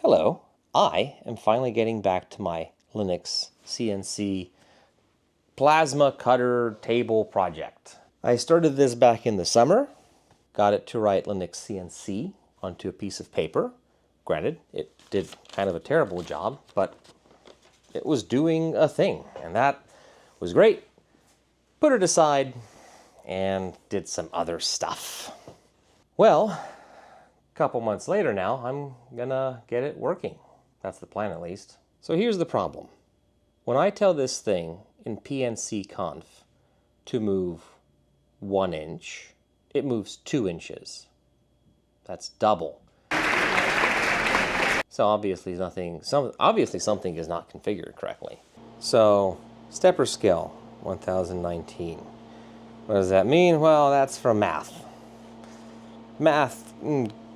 Hello, I am finally getting back to my LinuxCNC plasma cutter table project. I started this back in the summer, got it to write LinuxCNC onto a piece of paper. Granted, it did kind of a terrible job, but it was doing a thing, and that was great. Put it aside and did some other stuff. Well, a couple months later now, I'm gonna get it working. That's the plan, at least. So here's the problem. When I tell this thing in Pncconf to move 1 inch, it moves 2 inches. That's double. So obviously something is not configured correctly. So stepper scale 1019. What does that mean? Well, that's from math.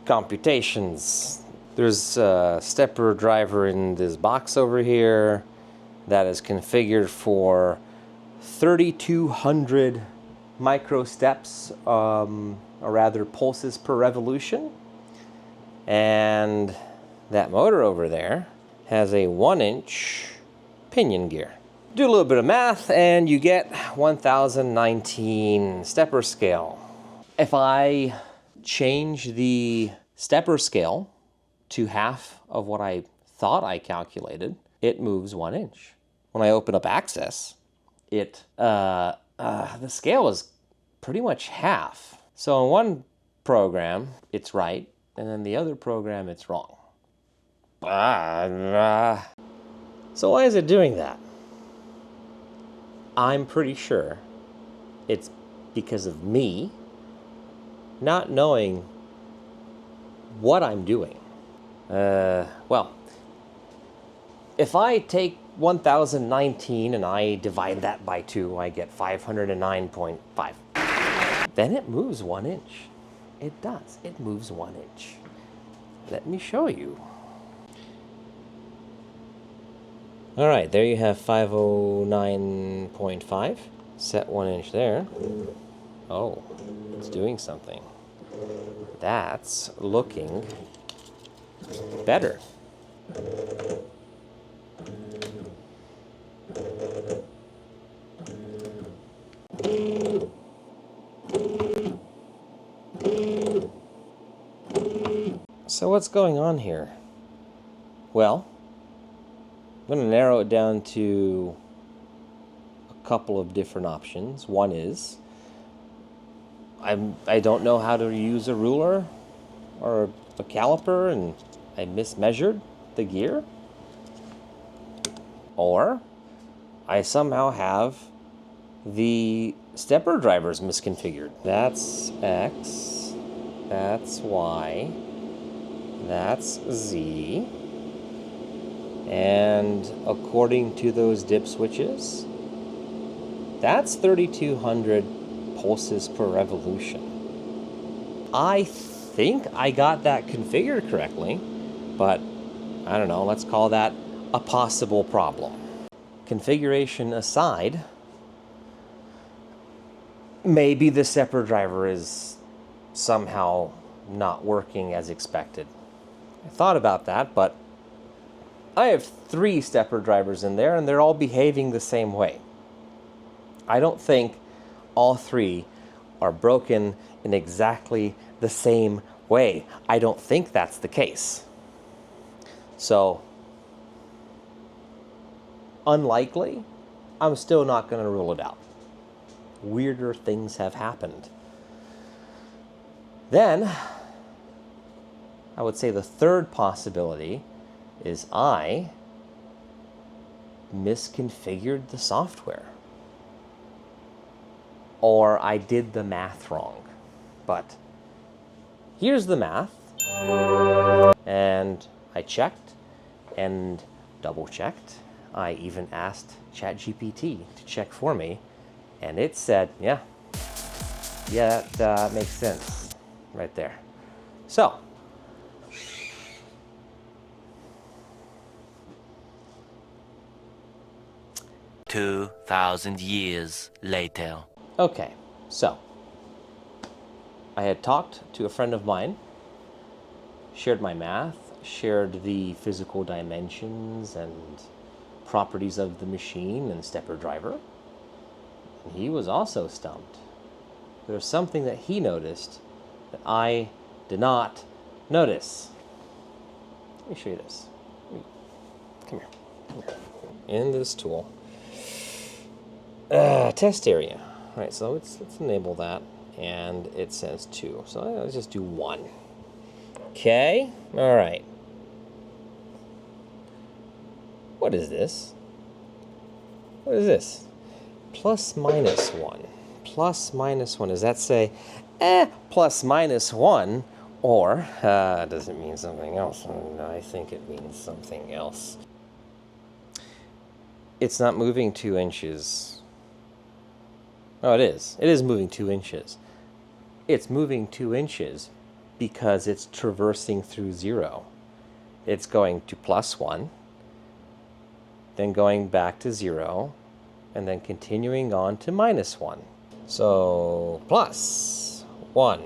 Computations. There's a stepper driver in this box over here that is configured for 3,200 microsteps, or rather pulses per revolution. And that motor over there has a 1-inch pinion gear. Do a little bit of math and you get 1019 stepper scale. If I change the stepper scale to half of what I thought I calculated, it moves 1 inch. When I open up Access, the scale is pretty much half. So in one program, it's right, and then the other program, it's wrong. So why is it doing that? I'm pretty sure it's because of me not knowing what I'm doing. Well, if I take 1019 and I divide that by 2, I get 509.5. Then it moves 1 inch. It does. It moves 1 inch. Let me show you. All right, there you have 509.5. Set 1 inch there. Oh, it's doing something. That's looking better. So what's going on here? Well, I'm going to narrow it down to a couple of different options. One is I don't know how to use a ruler or a caliper and I mismeasured the gear. Or I somehow have the stepper drivers misconfigured. That's X, that's Y, that's Z. And according to those dip switches, that's 3,200 pulses per revolution. I think I got that configured correctly, but I don't know, let's call that a possible problem. Configuration aside, maybe the stepper driver is somehow not working as expected. I thought about that, but I have 3 stepper drivers in there and they're all behaving the same way. I don't think all 3 are broken in exactly the same way. I don't think that's the case. So, unlikely, I'm still not going to rule it out. Weirder things have happened. Then, I would say the third possibility is I misconfigured the software. Or I did the math wrong. But here's the math. And I checked and double checked. I even asked ChatGPT to check for me. And it said, yeah, that makes sense right there. So, "2,000 years later." okay, so I had talked to a friend of mine, shared my math, shared the physical dimensions and properties of the machine and stepper driver. And he was also stumped. There's something that he noticed that I did not notice. Let me show you this. Come here. Come here. In this tool. Test area. All right, so let's enable that. And it says 2. So let's just do 1. Okay. All right. What is this? What is this? Plus minus 1. Plus minus 1. Does that say, plus minus 1? Or does it mean something else? I think it means something else. It's not moving 2 inches. Oh, it is. It is moving 2 inches. It's moving 2 inches because it's traversing through 0. It's going to plus 1, then going back to 0, and then continuing on to minus 1. So, plus 1.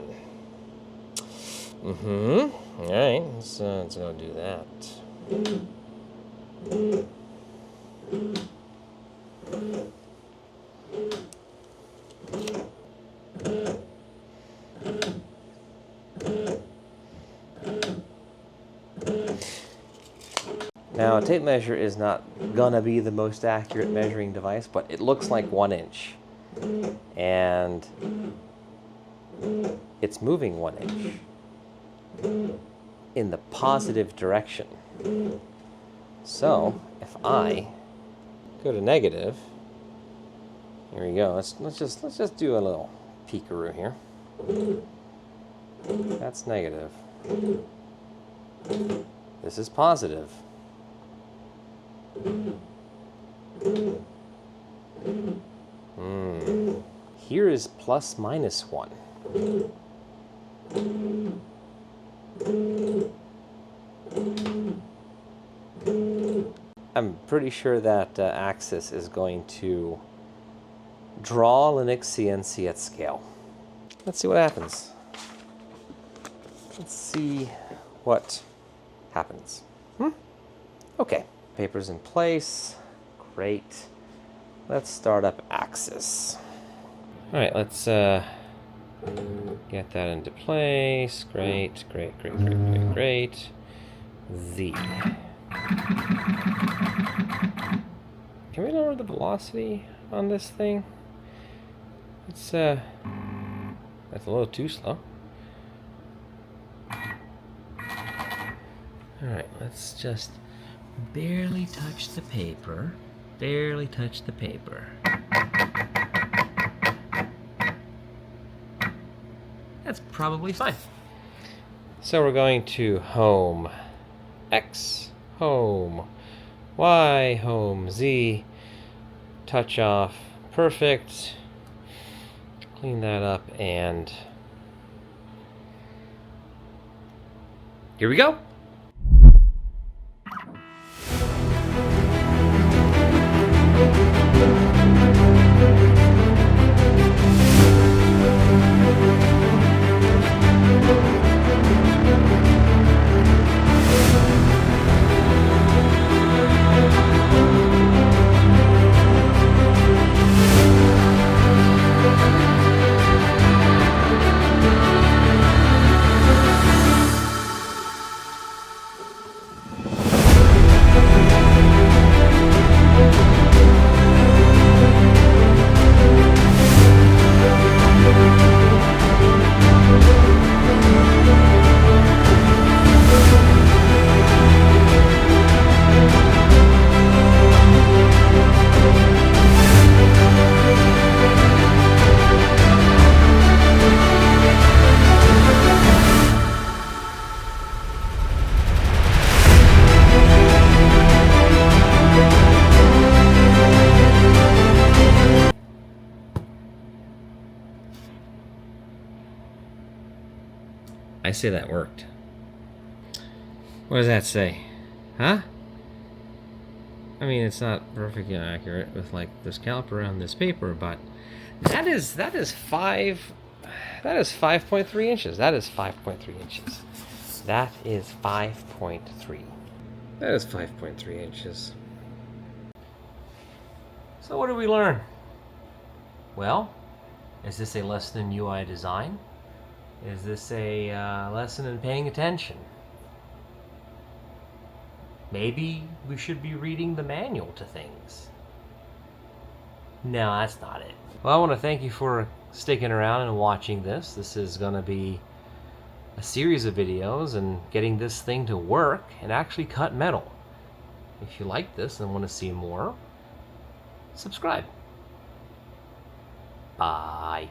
All right, let's go do that. Now, a tape measure is not gonna be the most accurate measuring device, but it looks like 1 inch. And it's moving 1 inch in the positive direction. So, if I go to negative, here we go. Let's just do a little peekaroo here. That's negative. This is positive. Here is plus minus 1. I'm pretty sure that Axis is going to draw LinuxCNC at scale. Let's see what happens. Let's see what happens. Okay, paper's in place. Great. Let's start up Axis. All right, let's get that into place. Great. Z. Can we lower the velocity on this thing? It's that's a little too slow. All right, let's just barely touch the paper. Barely touch the paper. That's probably fine. So we're going to home X, home Y, home Z, touch off, perfect. Clean that up, and here we go. I say that worked. What does that say? Huh? I mean, it's not perfectly accurate with like this caliper on this paper, but that is 5.3 inches. That is 5.3 inches. That is 5.3. That is 5.3 inches. So what did we learn? Well, is this a lesson in UI design? Is this a lesson in paying attention? Maybe we should be reading the manual to things. No, that's not it. Well, I want to thank you for sticking around and watching this. This is going to be a series of videos and getting this thing to work and actually cut metal. If you like this and want to see more, subscribe. Bye.